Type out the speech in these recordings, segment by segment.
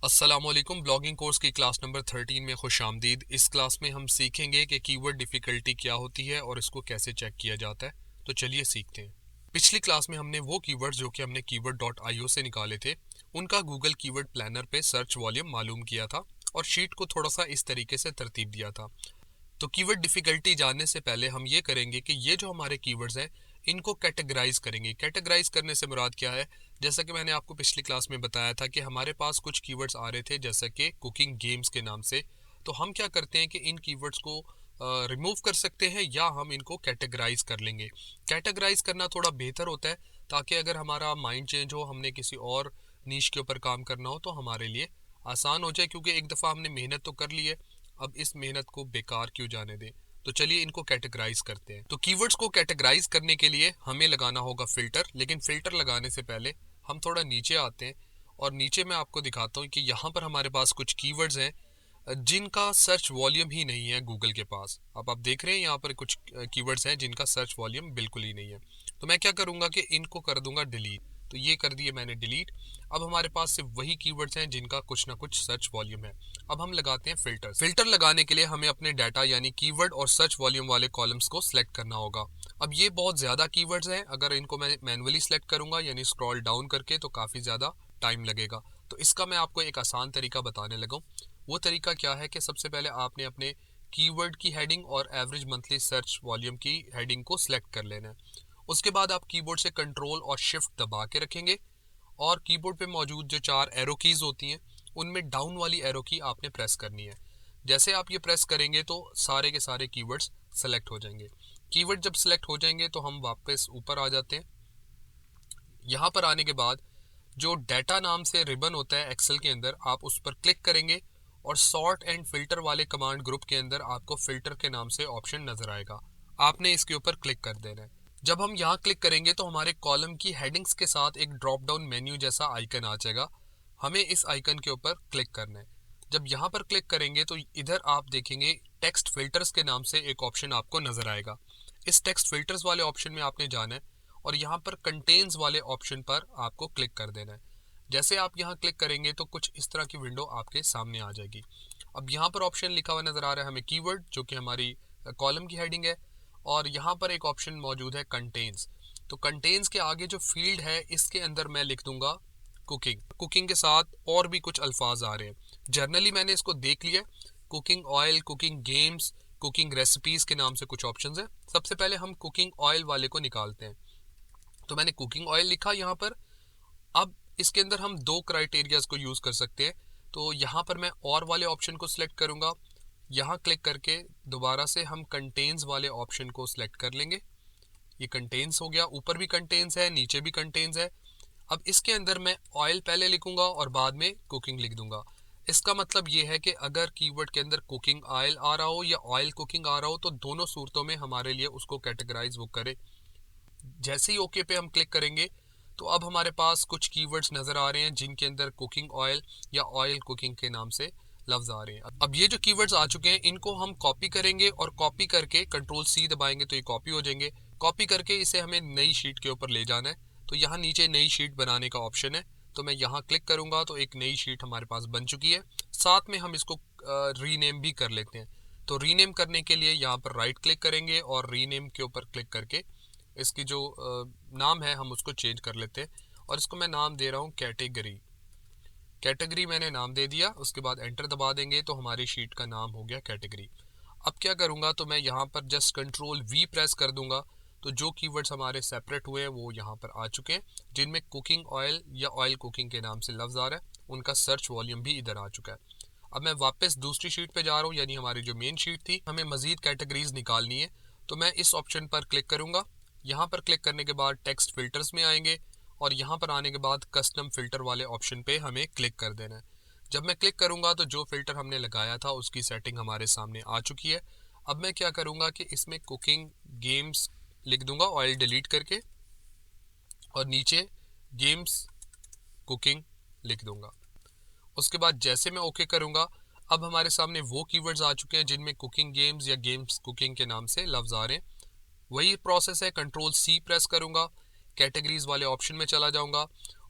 अस्सलामुअलैकुम। Blogging course की class number 13 में खुश आमदीद। इस क्लास में हम सीखेंगे कि कीवर्ड डिफ़िकल्टी क्या होती है और इसको कैसे चेक किया जाता है। तो चलिए सीखते हैं। पिछली क्लास में हमने वो कीवर्ड्स जो कि हमने कीवर्ड डॉट आई ओ से निकाले थे उनका गूगल कीवर्ड प्लानर पे सर्च वॉल्यूम मालूम किया था और शीट को थोड़ा सा इस तरीके से तरतीब दिया था। तो कीवर्ड डिफ़िकल्टी जानने से पहले हम ये करेंगे कि ये जो हमारे कीवर्ड्स हैं इनको कैटेगराइज करेंगे। कैटेगराइज करने से मुराद क्या है? जैसा कि मैंने आपको पिछली क्लास में बताया था कि हमारे पास कुछ कीवर्ड्स आ रहे थे जैसा कि कुकिंग गेम्स के नाम से। तो हम क्या करते हैं कि इन कीवर्ड्स को रिमूव कर सकते हैं या हम इनको कैटेगराइज कर लेंगे। कैटेगराइज करना थोड़ा बेहतर होता है ताकि अगर हमारा माइंड चेंज हो, हमने किसी और नीश के ऊपर काम करना हो तो हमारे लिए आसान हो जाए, क्योंकि एक दफ़ा हमने मेहनत तो कर ली है, अब इस मेहनत को बेकार क्यों जाने दें। तो चलिए इनको कैटेगराइज करते हैं। तो कीवर्ड्स को कैटेगराइज करने के लिए हमें लगाना होगा फिल्टर, लेकिन फिल्टर लगाने से पहले हम थोड़ा नीचे आते हैं और नीचे मैं आपको दिखाता हूँ कि यहाँ पर हमारे पास कुछ कीवर्ड्स हैं जिनका सर्च वॉल्यूम ही नहीं है गूगल के पास। अब आप देख रहे हैं यहाँ पर कुछ कीवर्ड्स हैं जिनका सर्च वॉल्यूम बिल्कुल ही नहीं है। तो मैं क्या करूँगा कि इनको कर दूंगा डिलीट। तो ये कर दिए मैंने डिलीट। अब हमारे पास सिर्फ वही कीवर्ड्स हैं जिनका कुछ ना कुछ सर्च वॉल्यूम है। अब हम लगाते हैं फिल्टर। फिल्टर लगाने के लिए हमें अपने डाटा यानी कीवर्ड और सर्च वॉल्यूम वाले कॉलम्स को सिलेक्ट करना होगा। अब ये बहुत ज़्यादा कीवर्ड्स हैं, अगर इनको मैं मैनुअली सिलेक्ट करूंगा यानी स्क्रॉल डाउन करके तो काफ़ी ज़्यादा टाइम लगेगा। तो इसका मैं आपको एक आसान तरीका बताने लगा हूँ। वो तरीका क्या है कि सबसे पहले आपने अपने कीवर्ड की हेडिंग और एवरेज मंथली सर्च वॉल्यूम की हेडिंग को सिलेक्ट कर लेना है। उसके बाद आप कीबोर्ड से कंट्रोल और शिफ्ट दबा के रखेंगे और कीबोर्ड पे मौजूद जो 4 एरो कीज होती हैं उनमें डाउन वाली एरो की आपने प्रेस करनी है। जैसे आप ये प्रेस करेंगे तो सारे के सारे कीवर्ड्स सेलेक्ट हो जाएंगे। कीवर्ड जब सेलेक्ट हो जाएंगे तो हम वापस ऊपर आ जाते हैं। यहाँ पर आने के बाद जो डाटा नाम से रिबन होता है एक्सेल के अंदर, आप उस पर क्लिक करेंगे और सॉर्ट एंड फिल्टर वाले कमांड ग्रुप के अंदर आपको फिल्टर के नाम से ऑप्शन नजर आएगा। आपने इसके ऊपर क्लिक कर देना है। जब हम यहाँ क्लिक करेंगे तो हमारे कॉलम की हेडिंग्स के साथ एक ड्रॉप डाउन मेन्यू जैसा आइकन आ जाएगा। हमें इस आइकन के ऊपर क्लिक करना है। जब यहाँ पर क्लिक करेंगे तो इधर आप देखेंगे टेक्स्ट फिल्टर्स के नाम से एक ऑप्शन आपको नजर आएगा। इस टेक्स्ट फिल्टर्स वाले ऑप्शन में आपने जाना है और यहाँ पर कंटेन्स वाले ऑप्शन पर आपको क्लिक कर देना है। जैसे आप यहाँ क्लिक करेंगे तो कुछ इस तरह की विंडो आपके सामने आ जाएगी। अब यहाँ पर ऑप्शन लिखा हुआ नजर आ रहा है हमें कीवर्ड, जो कि हमारी कॉलम की हेडिंग है, और यहाँ पर एक ऑप्शन मौजूद है कंटेन्स। तो कंटेन्स के आगे जो फील्ड है इसके अंदर मैं लिख दूंगा कुकिंग। कुकिंग के साथ और भी कुछ अल्फाज आ रहे हैं, जर्नली मैंने इसको देख लिया। Cooking oil, cooking games, cooking recipes के नाम से कुछ ऑप्शंस हैं। सबसे पहले हम कुकिंग ऑयल वाले को निकालते हैं। तो मैंने कुकिंग ऑयल लिखा यहाँ पर। अब इसके अंदर हम दो क्राइटेरियाज को यूज कर सकते हैं। तो यहाँ पर मैं और वाले ऑप्शन को सिलेक्ट करूंगा। यहाँ क्लिक करके दोबारा से हम कंटेन्स वाले ऑप्शन को सिलेक्ट कर लेंगे। ये कंटेन्स हो गया, ऊपर भी कंटेन्स है नीचे भी कंटेन्स है। अब इसके अंदर मैं ऑयल पहले लिखूंगा और बाद में कुकिंग लिख दूंगा। इसका मतलब ये है कि अगर कीवर्ड के अंदर कुकिंग ऑयल आ रहा हो या ऑयल कुकिंग आ रहा हो तो दोनों सूरतों में हमारे लिए उसको कैटेगराइज वो करे। जैसे ही ओके पे हम क्लिक करेंगे तो अब हमारे पास कुछ कीवर्ड्स नजर आ रहे हैं जिनके अंदर कुकिंग ऑयल या ऑयल कुकिंग के नाम से लफ्ज आ रहे हैं। अब ये जो कीवर्ड्स आ चुके हैं इनको हम कॉपी करेंगे और कॉपी करके कंट्रोल सी दबाएंगे तो ये कॉपी हो जाएंगे। कॉपी करके इसे हमें नई शीट के ऊपर ले जाना है। तो यहाँ नीचे नई शीट बनाने का ऑप्शन है, तो मैं यहाँ क्लिक करूंगा तो एक नई शीट हमारे पास बन चुकी है। साथ में हम इसको रीनेम भी कर लेते हैं। तो रीनेम करने के लिए यहाँ पर राइट क्लिक करेंगे और रीनेम के ऊपर क्लिक करके इसकी जो नाम है हम उसको चेंज कर लेते हैं और इसको मैं नाम दे रहा हूँ कैटेगरी। कैटेगरी मैंने नाम दे दिया। उसके बाद एंटर दबा देंगे तो हमारी शीट का नाम हो गया कैटेगरी। अब क्या करूँगा तो मैं यहाँ पर जस्ट कंट्रोल वी प्रेस कर दूंगा तो जो कीवर्ड्स हमारे सेपरेट हुए हैं वो यहाँ पर आ चुके हैं, जिनमें कुकिंग ऑयल या ऑयल कुकिंग के नाम से लफ्ज आ रहा है। उनका सर्च वॉल्यूम भी इधर आ चुका है। अब मैं वापस दूसरी शीट पे जा रहा हूँ, यानी हमारी जो मेन शीट थी, हमें मजीद कैटेगरीज निकालनी है। तो मैं इस ऑप्शन पर क्लिक करूंगा। यहाँ पर क्लिक करने के बाद टेक्स्ट फिल्टर्स में आएंगे और यहाँ पर आने के बाद कस्टम फिल्टर वाले ऑप्शन पे हमें क्लिक कर देना है। जब मैं क्लिक करूंगा तो जो फिल्टर हमने लगाया था उसकी सेटिंग हमारे सामने आ चुकी है। अब मैं क्या करूंगा कि इसमें कुकिंग गेम्स लिख दूंगा ऑयल डिलीट करके और नीचे गेम्स कुकिंग लिख दूंगा। उसके बाद जैसे मैं ओके करूंगा अब हमारे सामने वो कीवर्ड्स आ चुके हैं जिनमें कुकिंग गेम्स या गेम्स कुकिंग के नाम से लफ्ज आ रहे हैं। वही प्रोसेस है, कंट्रोल सी प्रेस करूंगा, कैटेगरीज वाले ऑप्शन में चला जाऊंगा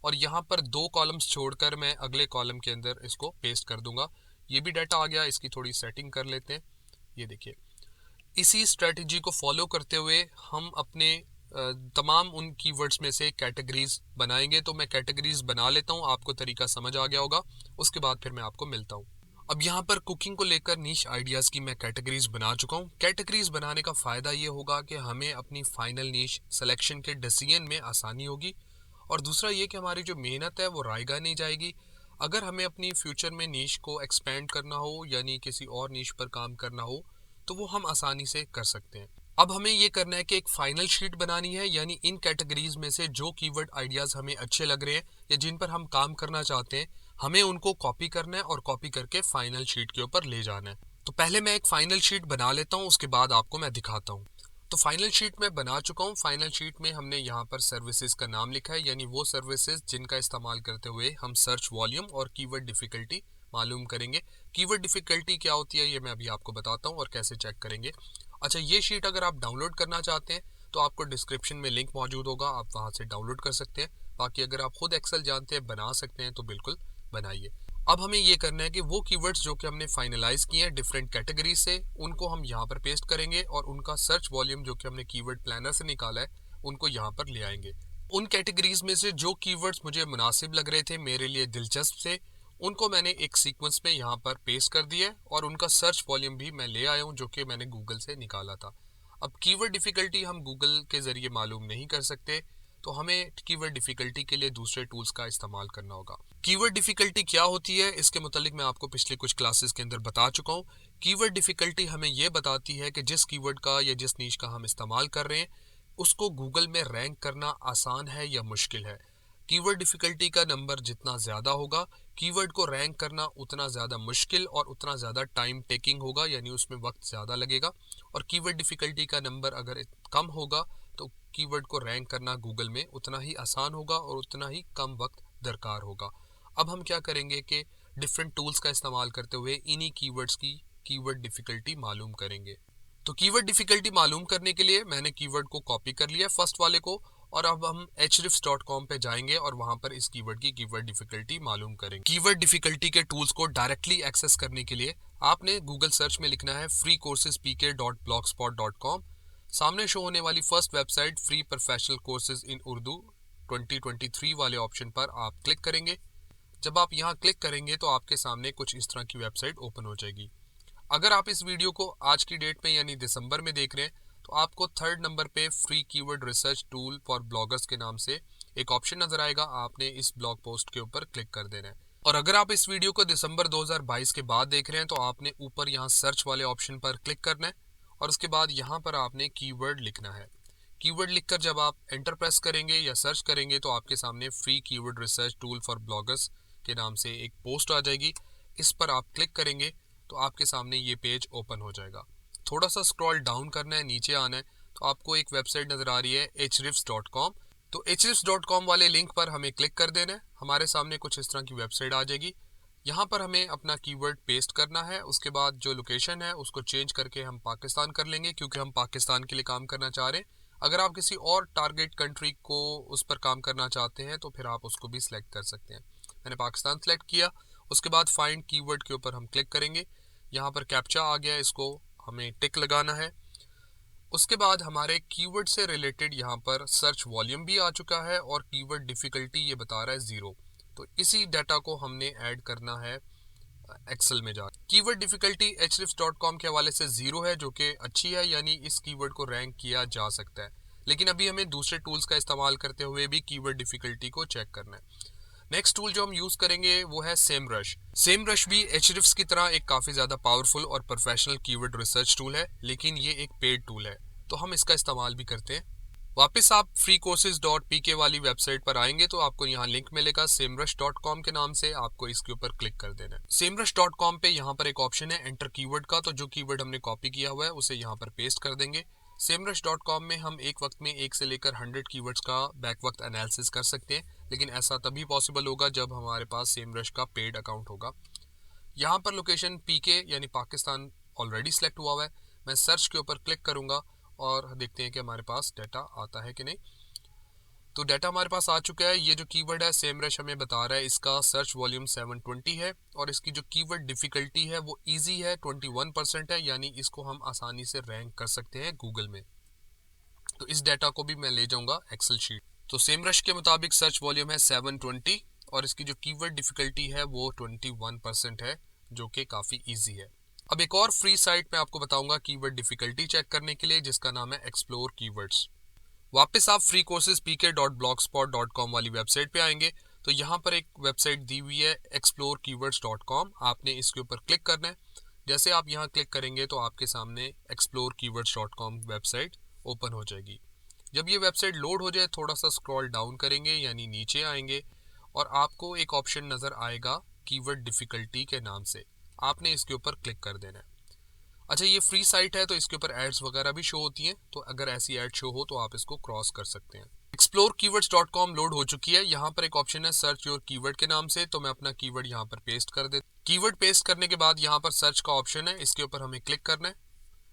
और यहाँ पर 2 कॉलम्स छोड़कर मैं अगले कॉलम के अंदर इसको पेस्ट कर दूंगा। ये भी डाटा आ गया, इसकी थोड़ी सेटिंग कर लेते हैं। ये देखिए, इसी स्ट्रेटजी को फॉलो करते हुए हम अपने तमाम उन कीवर्ड्स में से कैटेगरीज बनाएंगे। तो मैं कैटेगरीज बना लेता हूँ, आपको तरीका समझ आ गया होगा। उसके बाद फिर मैं आपको मिलता हूँ। अब यहाँ पर कुकिंग को लेकर नीश आइडियाज़ की मैं कैटेगरीज बना चुका हूँ। कैटेगरीज बनाने का फ़ायदा ये होगा कि हमें अपनी फाइनल नीश सिलेक्शन के डिसीजन में आसानी होगी, और दूसरा ये कि हमारी जो मेहनत है वो रायगा नहीं जाएगी। अगर हमें अपनी फ्यूचर में नीश को एक्सपेंड करना हो, यानी किसी और नीश पर काम करना हो, तो वो हम आसानी से कर सकते हैं। अब हमें ये करना है कि एक फाइनल शीट बनानी है, यानी इन कैटेगरीज में से जो कीवर्ड आइडियाज़ हमें अच्छे लग रहे हैं या जिन पर हम काम करना चाहते हैं, हमें उनको कॉपी करना है और कॉपी करके फाइनल शीट के ऊपर ले जाना है। तो पहले मैं एक फाइनल शीट बना लेता हूँ, उसके बाद आपको मैं दिखाता हूँ। तो फाइनल शीट में बना चुका हूँ। फाइनल शीट में हमने यहाँ पर सर्विसेज का नाम लिखा है, यानी वो सर्विसेज जिनका इस्तेमाल करते हुए हम सर्च वॉल्यूम और कीवर्ड डिफिकल्टी मालूम करेंगे। कीवर्ड डिफिकल्टी क्या होती है ये मैं अभी आपको बताता हूँ और कैसे चेक करेंगे। अच्छा, ये शीट अगर आप डाउनलोड करना चाहते हैं तो आपको डिस्क्रिप्शन में लिंक मौजूद होगा, आप वहां से डाउनलोड कर सकते हैं। बाकी अगर आप खुद एक्सेल जानते हैं, बना सकते हैं, तो बिल्कुल बनाइए। अब हमें ये करना है कि वो कीवर्ड्स जो कि हमने फाइनलाइज किए हैं डिफरेंट कैटेगरी से, उनको हम यहाँ पर पेस्ट करेंगे और उनका सर्च वॉल्यूम जो कि हमने कीवर्ड प्लानर से निकाला है उनको यहाँ पर ले आएंगे। उन कैटेगरीज में से जो कीवर्ड्स मुझे मुनासिब लग रहे थे, मेरे लिए दिलचस्प थे, उनको मैंने एक सीक्वेंस में यहाँ पर पेस्ट कर दिया और उनका सर्च वॉल्यूम भी मैं ले आया हूँ जो कि मैंने गूगल से निकाला था। अब कीवर्ड डिफिकल्टी हम गूगल के ज़रिए मालूम नहीं कर सकते, तो हमें कीवर्ड डिफिकल्टी के लिए दूसरे टूल्स का इस्तेमाल करना होगा। कीवर्ड डिफिकल्टी क्या होती है इसके मुतालिक मैं आपको पिछले कुछ क्लासेस के अंदर बता चुका हूँ। कीवर्ड डिफिकल्टी हमें यह बताती है कि जिस कीवर्ड का या जिस नीश का हम इस्तेमाल कर रहे हैं उसको गूगल में रैंक करना आसान है या मुश्किल है। कीवर्ड डिफिकल्टी का नंबर जितना ज़्यादा होगा, कीवर्ड को रैंक करना उतना ज़्यादा मुश्किल और उतना ज़्यादा टाइम टेकिंग होगा, यानी उसमें वक्त ज़्यादा लगेगा। और कीवर्ड डिफिकल्टी का नंबर अगर कम होगा तो कीवर्ड को रैंक करना गूगल में उतना ही आसान होगा और उतना ही कम वक्त दरकार होगा। अब हम क्या करेंगे कि डिफरेंट टूल्स का इस्तेमाल करते हुए इन्हीं कीवर्ड्स की कीवर्ड डिफिकल्टी मालूम करेंगे। तो कीवर्ड डिफिकल्टी मालूम करने के लिए मैंने कीवर्ड को कॉपी कर लिया फर्स्ट वाले को, और अब हम hrefs.com पे जाएंगे और वहां पर इस कीवर्ड की कीवर्ड डिफिकल्टी मालूम करेंगे। कीवर्ड डिफिकल्टी के टूल्स को डायरेक्टली एक्सेस करने के लिए आपने गूगल सर्च में लिखना है freecoursespk.blogspot.com। सामने शो होने वाली first website free professional courses in Urdu 2023 वाले ऑप्शन पर आप क्लिक करेंगे। जब आप यहाँ क्लिक करेंगे तो आपके सामने कुछ इस तरह की वेबसाइट ओपन हो जाएगी। अगर आप इस वीडियो को आज की डेट में यानी दिसंबर में देख रहे हैं तो आपको थर्ड नंबर पे free keyword research tool for bloggers के नाम से एक ऑप्शन नजर आएगा, आपने इस ब्लॉग पोस्ट के ऊपर क्लिक कर देना है। और अगर आप इस वीडियो को दिसंबर 2022 के बाद देख रहे हैं तो आपने ऊपर यहाँ सर्च वाले ऑप्शन पर क्लिक करना है और उसके बाद यहाँ पर आपने कीवर्ड लिखना है। कीवर्ड लिखकर जब आप एंटर प्रेस करेंगे या सर्च करेंगे तो आपके सामने free keyword research tool for bloggers के नाम से एक पोस्ट आ जाएगी। इस पर आप क्लिक करेंगे तो आपके सामने ये पेज ओपन हो जाएगा। थोड़ा सा स्क्रॉल डाउन करना है, नीचे आना है, तो आपको एक वेबसाइट नजर आ रही है hrefs.com। तो hrefs.com वाले लिंक पर हमें क्लिक कर देना है। हमारे सामने कुछ इस तरह की वेबसाइट आ जाएगी। यहाँ पर हमें अपना कीवर्ड पेस्ट करना है। उसके बाद जो लोकेशन है उसको चेंज करके हम पाकिस्तान कर लेंगे, क्योंकि हम पाकिस्तान के लिए काम करना चाह रहे हैं। अगर आप किसी और टारगेट कंट्री को उस पर काम करना चाहते हैं तो फिर आप उसको भी सिलेक्ट कर सकते हैं। मैंने पाकिस्तान सिलेक्ट किया। उसके बाद फाइंड कीवर्ड के ऊपर हम क्लिक करेंगे। यहाँ पर कैप्चा आ गया, इसको हमें टिक लगाना है। उसके बाद हमारे कीवर्ड से रिलेटेड यहाँ पर सर्च वॉल्यूम भी आ चुका है और कीवर्ड डिफिकल्टी ये बता रहा है 0। तो इसी डाटा को हमने ऐड करना है एक्सेल में जा। कीवर्ड डिफिकल्टी hrefs.com के हवाले से 0 है, जो कि अच्छी है, यानी इस कीवर्ड को रैंक किया जा सकता है। लेकिन अभी हमें दूसरे टूल्स का इस्तेमाल करते हुए भी कीवर्ड डिफिकल्टी को चेक करना है। नेक्स्ट टूल जो हम यूज करेंगे वो है सेमरश। सेमरश भी hrefs की तरह एक काफी ज्यादा पावरफुल और प्रोफेशनल कीवर्ड रिसर्च टूल है, लेकिन ये एक पेड टूल है, तो हम इसका इस्तेमाल भी करते हैं। वापस आप freecourses.pk वाली वेबसाइट पर आएंगे तो आपको यहाँ लिंक मिलेगा semrush.com के नाम से, आपको इसके ऊपर क्लिक कर देना है। semrush.com पे यहाँ पर एक ऑप्शन है एंटर कीवर्ड का, तो जो कीवर्ड हमने कॉपी किया हुआ है उसे यहाँ पर पेस्ट कर देंगे। semrush.com में हम एक वक्त में 1 से लेकर 100 कीवर्ड्स का बैक वक्त एनालिसिस कर सकते हैं, लेकिन ऐसा तभी पॉसिबल होगा जब हमारे पास सेमरश का पेड अकाउंट होगा। यहाँ पर लोकेशन पीके यानी पाकिस्तान ऑलरेडी सिलेक्ट हुआ हुआ है। मैं सर्च के ऊपर क्लिक करूंगा और देखते हैं कि हमारे पास डाटा आता है कि नहीं। तो डाटा हमारे पास आ चुका है। ये जो कीवर्ड है सेमरश हमें बता रहा है इसका सर्च वॉल्यूम 720 है और इसकी जो कीवर्ड डिफिकल्टी है वो इजी है, 21% है, यानी इसको हम आसानी से रैंक कर सकते हैं गूगल में। तो इस डाटा को भी मैं ले जाऊंगा एक्सेल शीट। तो सेमरश के मुताबिक सर्च वॉल्यूम है 720 और इसकी जो कीवर्ड डिफिकल्टी है वो 21% है, जो कि काफ़ी ईजी है। अब एक और फ्री साइट मैं आपको बताऊंगा कीवर्ड डिफिकल्टी चेक करने के लिए, जिसका नाम है एक्सप्लोर कीवर्ड्स। वापस आप फ्री कोर्सेज pk.blogspot.com वाली वेबसाइट पे आएंगे तो यहाँ पर एक वेबसाइट दी हुई है explorkeywords.com। आपने इसके ऊपर क्लिक करना है। जैसे आप यहाँ क्लिक करेंगे तो आपके सामने explorkeywords.com वेबसाइट ओपन हो जाएगी। जब ये वेबसाइट लोड हो जाए थोड़ा सा स्क्रॉल डाउन करेंगे यानी नीचे आएंगे और आपको एक ऑप्शन नज़र आएगा कीवर्ड डिफिकल्टी के नाम से। आपने इसके ऊपर क्लिक कर देना है। अच्छा, ये फ्री साइट है तो इसके ऊपर एड्स वगैरह भी शो होती हैं, तो अगर ऐसी एड शो हो तो आप इसको क्रॉस कर सकते हैं। explorkeywords.com लोड हो चुकी है। यहाँ पर एक ऑप्शन है सर्च योर कीवर्ड के नाम से, तो मैं अपना कीवर्ड यहाँ पर पेस्ट कर देता हूँ। कीवर्ड पेस्ट करने के बाद यहाँ पर सर्च का ऑप्शन है, इसके ऊपर हमें क्लिक करना है।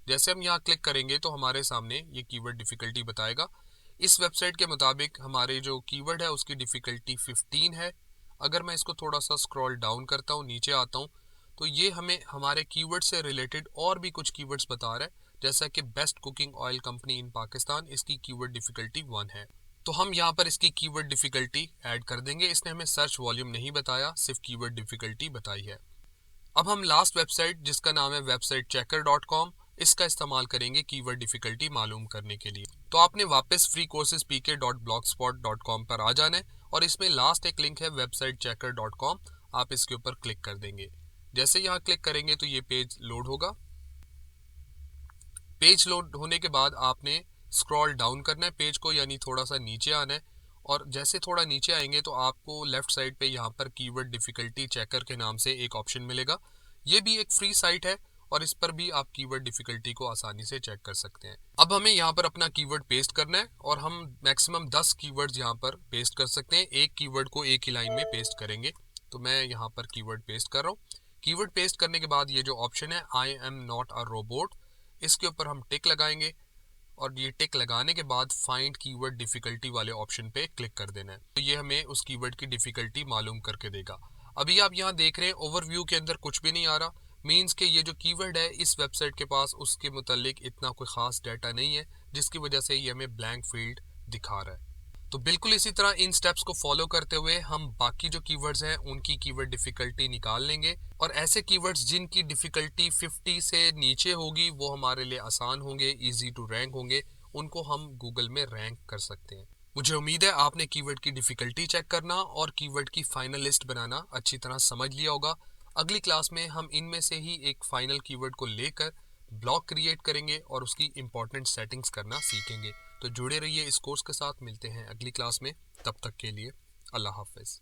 जैसे हम यहाँ क्लिक करेंगे तो हमारे सामने ये कीवर्ड डिफिकल्टी बताएगा। इस वेबसाइट के मुताबिक हमारे जो कीवर्ड है उसकी डिफिकल्टी 15 है। अगर मैं इसको थोड़ा सा स्क्रॉल डाउन करता हूँ, नीचे आता हूँ, तो ये हमें हमारे कीवर्ड से रिलेटेड और भी कुछ कीवर्ड्स बता रहा है, जैसा कि बेस्ट कुकिंग ऑयल कंपनी इन पाकिस्तान, इसकी कीवर्ड डिफिकल्टी 1 है। तो हम यहाँ पर इसकी कीवर्ड डिफिकल्टी ऐड कर देंगे। इसने हमें सर्च वॉल्यूम नहीं बताया, सिर्फ कीवर्ड डिफिकल्टी बताई है। अब हम लास्ट वेबसाइट जिसका नाम है वेबसाइट checker.com, इसका इस्तेमाल करेंगे कीवर्ड डिफिकल्टी मालूम करने के लिए। तो आपने वापस फ्री कोर्सेज pk.blogspot.com पर आ जाना है और इसमें लास्ट एक लिंक है वेबसाइट checker.com, आप इसके ऊपर क्लिक कर देंगे। जैसे यहाँ क्लिक करेंगे तो ये पेज लोड होगा। पेज लोड होने के बाद आपने स्क्रॉल डाउन करना है पेज को, यानी थोड़ा सा नीचे आना है और जैसे थोड़ा नीचे आएंगे तो आपको लेफ्ट साइड पे यहाँ पर कीवर्ड डिफिकल्टी चेकर के नाम से एक ऑप्शन मिलेगा। ये भी एक फ्री साइट है और इस पर भी आप कीवर्ड डिफिकल्टी को आसानी से चेक कर सकते हैं। अब हमें यहाँ पर अपना कीवर्ड पेस्ट करना है और हम मैक्सिमम 10 कीवर्ड्स यहाँ पर पेस्ट कर सकते हैं। एक कीवर्ड को एक ही लाइन में पेस्ट करेंगे। तो मैं यहाँ पर कीवर्ड पेस्ट कर रहा हूँ। कीवर्ड पेस्ट करने के बाद ये जो ऑप्शन है I am not a robot, इसके ऊपर हम टिक लगाएंगे और ये टिक लगाने के बाद फाइंड कीवर्ड डिफिकल्टी वाले ऑप्शन पे क्लिक कर देना है। तो ये हमें उस कीवर्ड की डिफिकल्टी मालूम करके देगा। अभी आप यहाँ देख रहे हैं ओवरव्यू के अंदर कुछ भी नहीं आ रहा, मींस के ये जो कीवर्ड है इस वेबसाइट के पास उसके मुतालिक इतना कोई खास डाटा नहीं है, जिसकी वजह से ये हमें ब्लैंक फील्ड दिखा रहा है। तो बिल्कुल इसी तरह इन स्टेप्स को फॉलो करते हुए हम बाकी जो कीवर्ड्स हैं उनकी कीवर्ड डिफिकल्टी निकाल लेंगे और ऐसे कीवर्ड्स जिनकी डिफिकल्टी 50 से नीचे होगी वो हमारे लिए आसान होंगे, इजी टू रैंक होंगे, उनको हम गूगल में रैंक कर सकते हैं। मुझे उम्मीद है आपने कीवर्ड की डिफिकल्टी चेक करना और कीवर्ड की फाइनल लिस्ट बनाना अच्छी तरह समझ लिया होगा। अगली क्लास में हम इनमें से ही एक फाइनल कीवर्ड को लेकर ब्लॉक क्रिएट करेंगे और उसकी इंपॉर्टेंट सेटिंग्स करना सीखेंगे। तो जुड़े रहिए इस कोर्स के साथ, मिलते हैं अगली क्लास में। तब तक के लिए अल्लाह हाफिज।